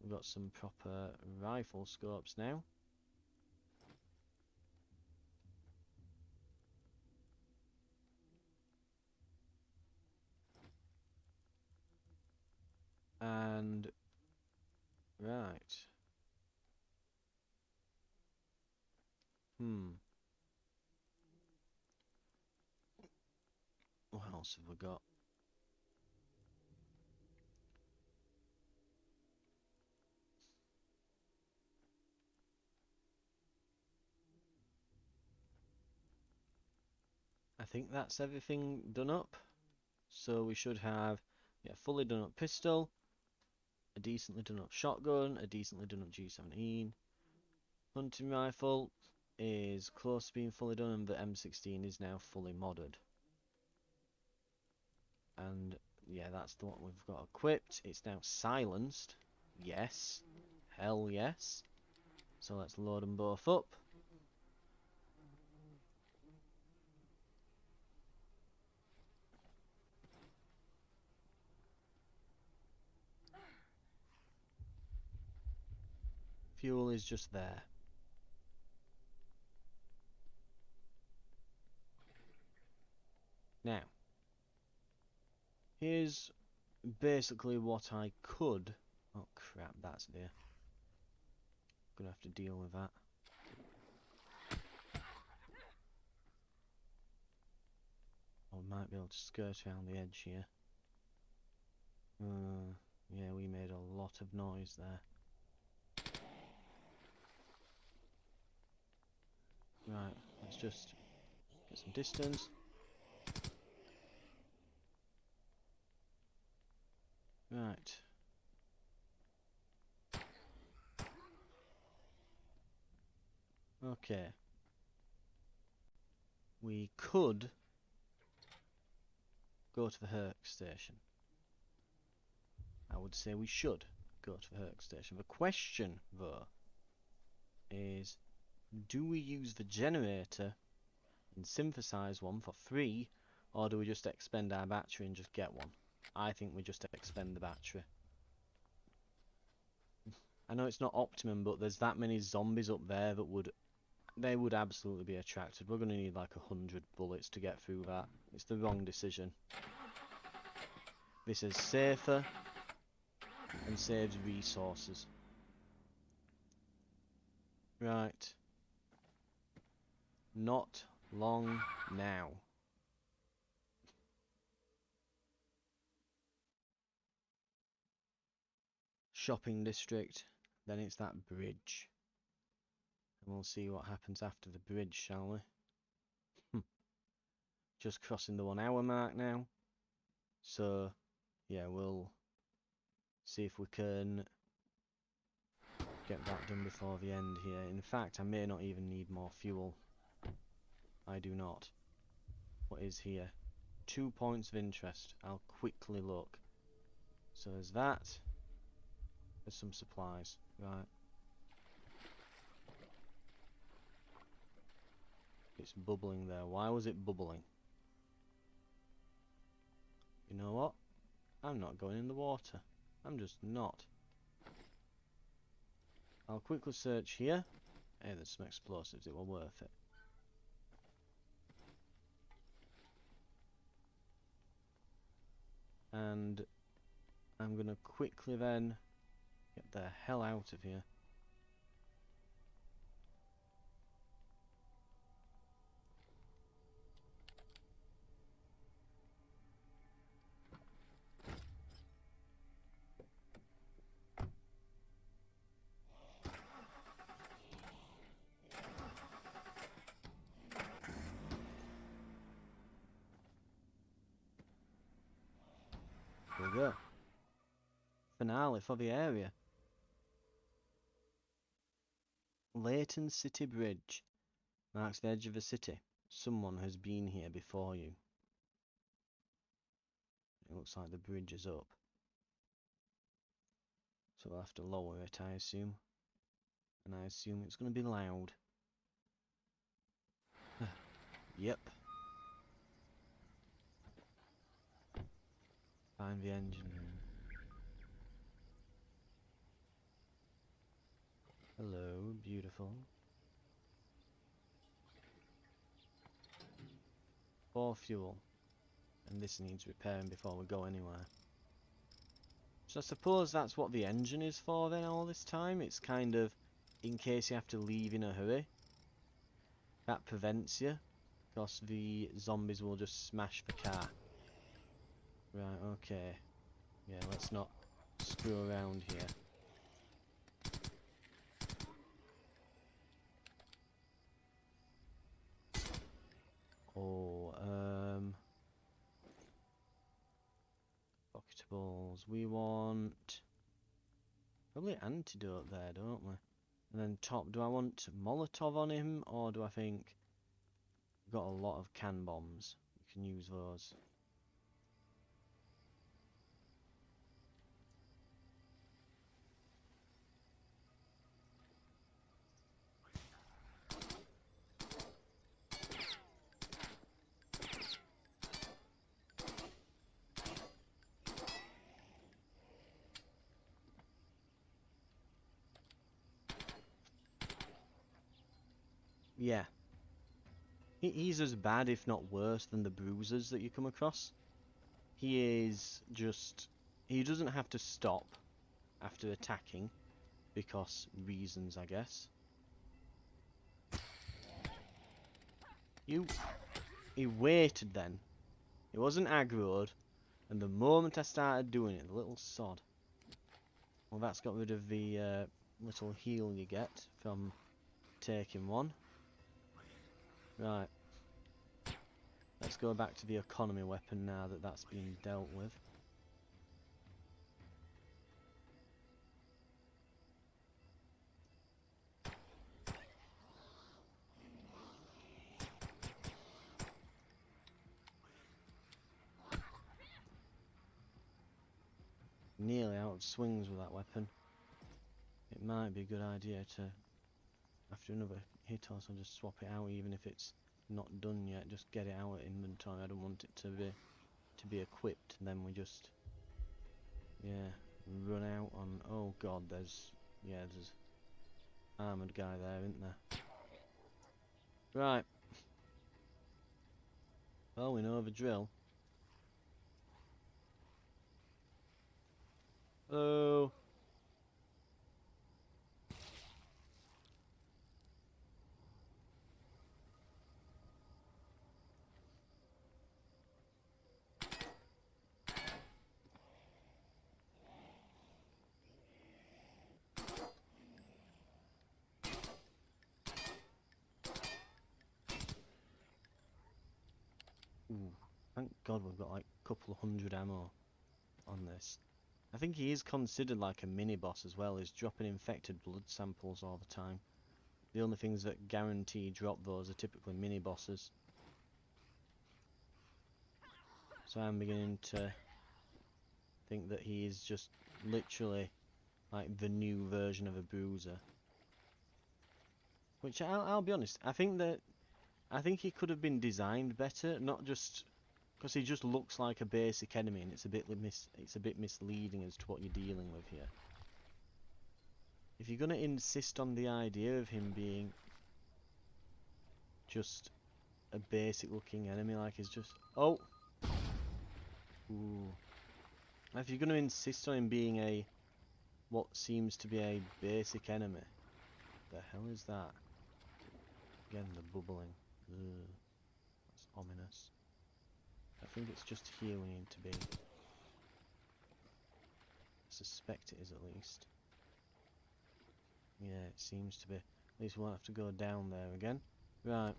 We've got some proper rifle scopes now. And right. What else have we got? I think that's everything done up. So we should have, yeah, fully done up pistol, a decently done up shotgun, a decently done up G17. Hunting rifle is close to being fully done, and the M16 is now fully modded. And yeah, that's the one we've got equipped. It's now silenced. Yes. Hell yes. So let's load them both up. Fuel is just there. Now, here's basically what I could... Oh crap, that's there. Gonna have to deal with that. I might be able to skirt around the edge here. Yeah, we made a lot of noise there. Right, let's just get some distance. Right. Okay. We could go to the Herc station. I would say we should go to the Herc station. The question, though, is do we use the generator and synthesize one for free, or do we just expend our battery and just get one? I think we just expend the battery. I know it's not optimum, but there's that many zombies up there that would they would absolutely be attracted. We're going to need like 100 bullets to get through that. It's the wrong decision. This is safer and saves resources. Right. Not long now. Shopping district. Then it's that bridge. And we'll see what happens after the bridge, shall we? Just crossing the 1 hour mark now. So, yeah, we'll see if we can get that done before the end here. In fact, I may not even need more fuel. I do not. What is here? 2 points of interest. I'll quickly look. So there's that. There's some supplies. Right. It's bubbling there. Why was it bubbling? You know what? I'm not going in the water. I'm just not. I'll quickly search here. Hey, there's some explosives. It was worth it. And I'm going to quickly then get the hell out of here. Here we go. Finale for the area. Leighton City Bridge marks the edge of a city. Someone has been here before you. It looks like the bridge is up. So we'll have to lower it, I assume. And I assume it's going to be loud. Yep. Find the engine room. Hello, beautiful. 4 fuel. And this needs repairing before we go anywhere. So I suppose that's what the engine is for then all this time. It's kind of in case you have to leave in a hurry. That prevents you. Because the zombies will just smash the car. Right, okay. Yeah, let's not screw around here. Oh, pocketables. We want probably antidote there, don't we? And then top, do I want Molotov on him, or do I think we've got a lot of can bombs? We can use those. Yeah. He's as bad, if not worse, than the bruisers that you come across. He is just... He doesn't have to stop after attacking, because reasons, I guess. He waited then. It wasn't aggroed, and the moment I started doing it, the little sod. Well, that's got rid of the little heal you get from taking one. Right. Let's go back to the economy weapon now that that's been dealt with. Nearly out of swings with that weapon. It might be a good idea to, after another hit or so, just swap it out, even if it's not done yet. Just get it out of inventory. I don't want it to be equipped, and then we just, yeah, run out on. Oh god, there's armoured guy there, isn't there? Right. Well, we know of a drill. Oh. Ooh. Thank God we've got like a couple of hundred ammo on this. I think he is considered like a mini boss as well. He's dropping infected blood samples all the time. The only things that guarantee drop those are typically mini bosses. So I'm beginning to think that he is just literally like the new version of a bruiser. Which I'll be honest, I think he could have been designed better, not just because he just looks like a basic enemy, and it's a bit misleading as to what you're dealing with here. If you're gonna insist on the idea of him being just a basic looking enemy, like he's just ooh. If you're gonna insist on him being a what seems to be a basic enemy, the hell is that? Again, the bubbling. Ugh, that's ominous. I think it's just here we need to be. I suspect it is at least. Yeah, it seems to be. At least we won't have to go down there again. Right.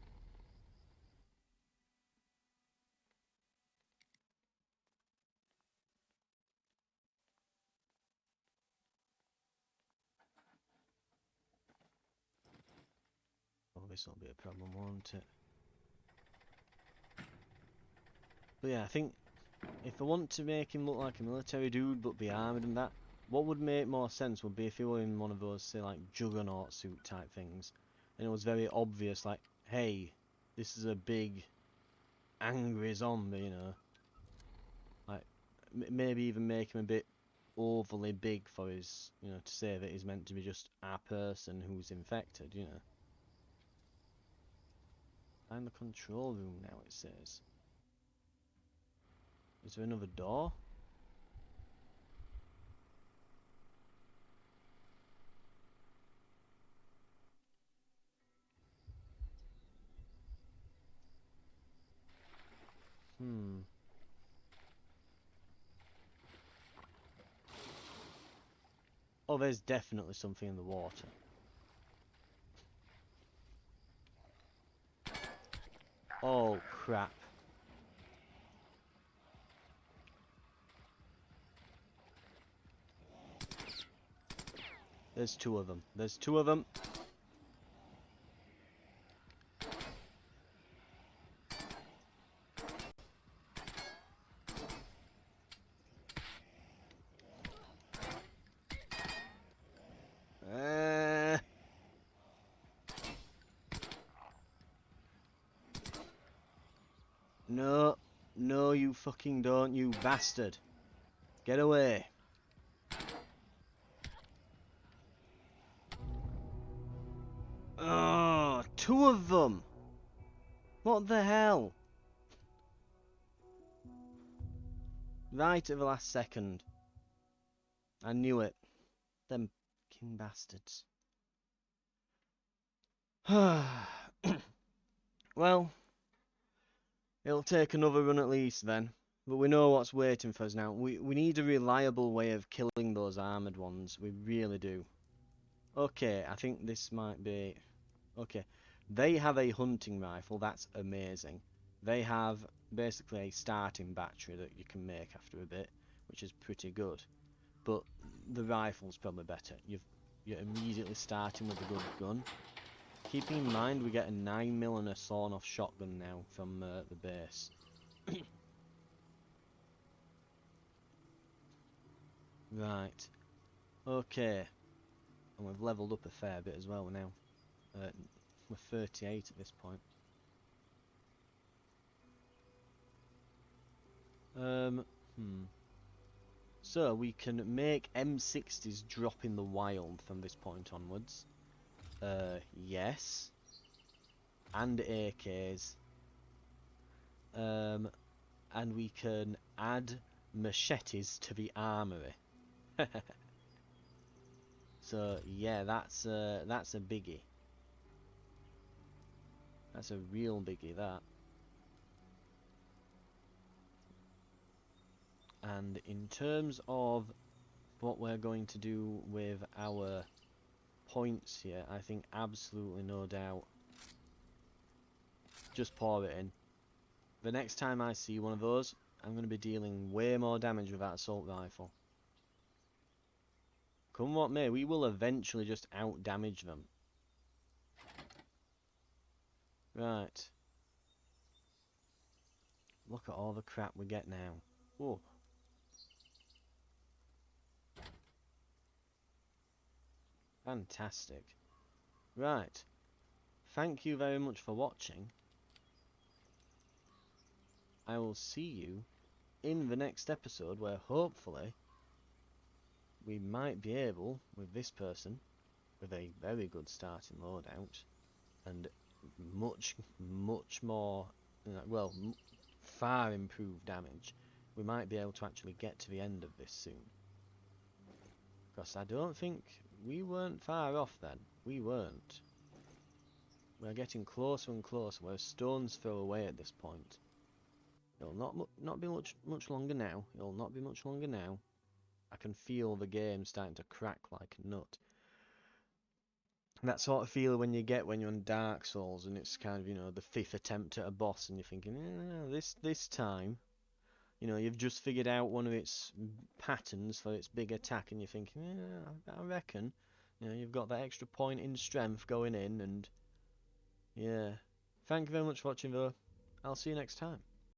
Oh, this will be a problem, won't it? But yeah, I think if I want to make him look like a military dude but be armoured and that, what would make more sense would be if he were in one of those, say, like, juggernaut suit type things. And it was very obvious, like, hey, this is a big, angry zombie, you know. Like, maybe even make him a bit overly big for his, you know, to say that he's meant to be just a person who's infected, you know. Find the control room now, it says. Is there another door? Hmm. Oh, there's definitely something in the water. Oh, crap. There's two of them. There's two of them. No. No, you fucking don't, you bastard. Get away. Oh, two of them. What the hell? Right at the last second. I knew it. Them fucking bastards. Well, it'll take another run at least then. But we know what's waiting for us now. We need a reliable way of killing those armoured ones. We really do. Okay, I think this might be... Okay, they have a hunting rifle. That's amazing. They have basically a starting battery that you can make after a bit, which is pretty good. But the rifle's probably better. You're immediately starting with a good gun. Keeping in mind we get a 9mm and a sawn-off shotgun now from the base. Right. Okay. And we've leveled up a fair bit as well now. We're 38 at this point. So we can make M60s drop in the wild from this point onwards. Yes. and AKs. And we can add machetes to the armory. So yeah, that's a biggie. That's a real biggie, that. And in terms of what we're going to do with our points here, I think absolutely no doubt. Just pour it in. The next time I see one of those, I'm going to be dealing way more damage with that assault rifle. Come what may, we will eventually just out-damage them. Right. Look at all the crap we get now. Oh. Fantastic. Right. Thank you very much for watching. I will see you in the next episode where hopefully we might be able, with this person, with a very good starting loadout, and much more, well, far improved damage, we might be able to actually get to the end of this soon. Because I don't think we weren't far off then. We weren't. We're getting closer and closer. We're a stone's throw away at this point. It'll not be much longer now. It'll not be much longer now. I can feel the game starting to crack like a nut. And that sort of feel when you get when you're on Dark Souls and it's kind of, you know, the 5th attempt at a boss and you're thinking, this time, you know, you've just figured out one of its patterns for its big attack and you're thinking, I reckon, you know, you've got that extra point in strength going in and, yeah. Thank you very much for watching though. I'll see you next time.